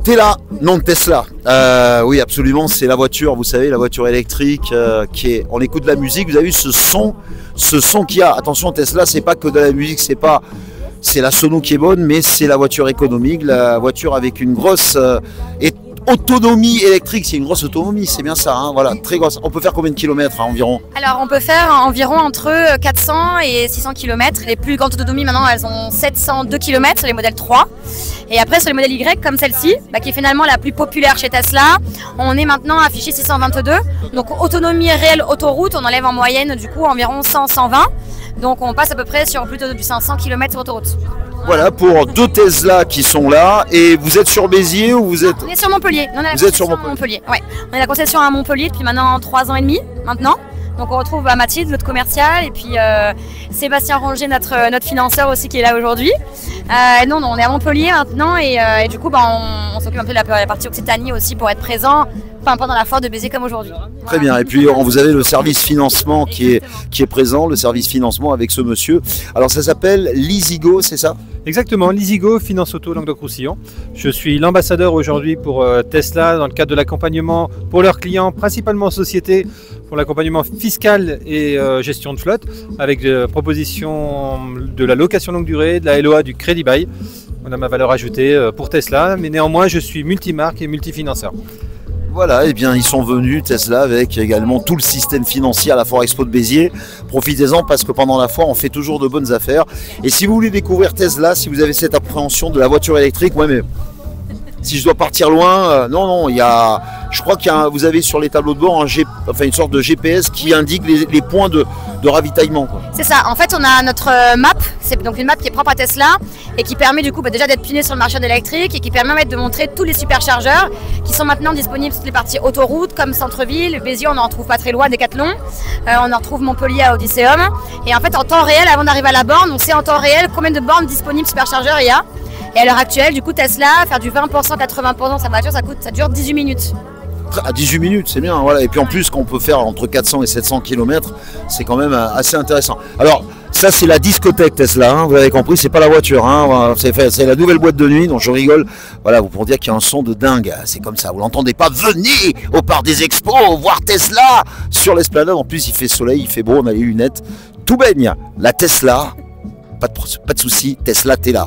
Tesla, non Tesla. Oui, absolument, c'est la voiture, vous savez, la voiture électrique qui est. On écoute de la musique, vous avez vu ce son qu'il y a. Attention, Tesla, c'est pas que de la musique, c'est la sono qui est bonne, mais c'est la voiture économique, la voiture avec une grosse autonomie électrique. C'est une grosse autonomie, c'est bien ça, hein, voilà, très grosse. On peut faire combien de kilomètres environ? Alors on peut faire environ entre 400 et 600 km. Les plus grandes autonomies maintenant elles ont 702 km sur les modèles 3. Et après sur les modèles Y comme celle-ci, qui est finalement la plus populaire chez Tesla, on est maintenant affiché 622. Donc autonomie réelle autoroute, on enlève en moyenne du coup environ 100-120. Donc on passe à peu près sur plutôt du 500 km sur autoroute. Voilà pour deux Tesla qui sont là. Et vous êtes sur Béziers ou vous êtes... On est sur Montpellier. Vous êtes sur Montpellier. Ouais. On est à la concession à Montpellier depuis maintenant 3 ans et demi maintenant. Donc on retrouve Mathilde, notre commercial, et puis Sébastien Rongier, notre financeur aussi qui est là aujourd'hui. Non, on est à Montpellier maintenant et du coup on s'occupe un peu de la partie Occitanie aussi pour être présent pendant la foire de Béziers comme aujourd'hui. Très bien, et puis vous avez le service financement qui est présent, le service financement avec ce monsieur. Alors ça s'appelle Leasigo, c'est ça? Exactement, Leasigo, Finance Auto Languedoc-Roussillon. Je suis l'ambassadeur aujourd'hui pour Tesla dans le cadre de l'accompagnement pour leurs clients, principalement sociétés, pour l'accompagnement fiscal et gestion de flotte, avec des propositions de la location longue durée, de la LOA, du crédit bail. On a ma valeur ajoutée pour Tesla, mais néanmoins je suis multimarque et multifinanceur. Voilà, et bien ils sont venus, Tesla, avec également tout le système financier à la Foire Expo de Béziers. Profitez-en parce que pendant la foire, on fait toujours de bonnes affaires. Et si vous voulez découvrir Tesla, si vous avez cette appréhension de la voiture électrique, ouais mais si je dois partir loin, non, il y a, je crois qu'il y a vous avez sur les tableaux de bord une sorte de GPS qui indique les points de ravitaillement. C'est ça, en fait on a notre map, c'est donc une map qui est propre à Tesla et qui permet du coup déjà d'être pionnier sur le marché de l'électrique et qui permet de montrer tous les superchargeurs qui sont maintenant disponibles sur les parties autoroute comme centre-ville. Béziers on en retrouve pas très loin, Décathlon, on en retrouve Montpellier à Odysseum. Et en fait en temps réel, avant d'arriver à la borne, on sait en temps réel combien de bornes disponibles superchargeurs il y a. Et à l'heure actuelle, du coup, Tesla, faire du 20%, 80% sa voiture, ça dure 18 minutes. À 18 minutes, c'est bien. Voilà. Et puis en plus, qu'on peut faire entre 400 et 700 km, c'est quand même assez intéressant. Alors, ça, c'est la discothèque Tesla, hein, vous avez compris, c'est pas la voiture. Hein, c'est la nouvelle boîte de nuit, donc je rigole. Voilà, vous pourrez dire qu'il y a un son de dingue. C'est comme ça, vous l'entendez pas. Venez au Parc des Expos, voir Tesla sur l'esplanade. En plus, il fait soleil, il fait beau, on a les lunettes. Tout baigne. La Tesla, pas de souci, Tesla, t'es là.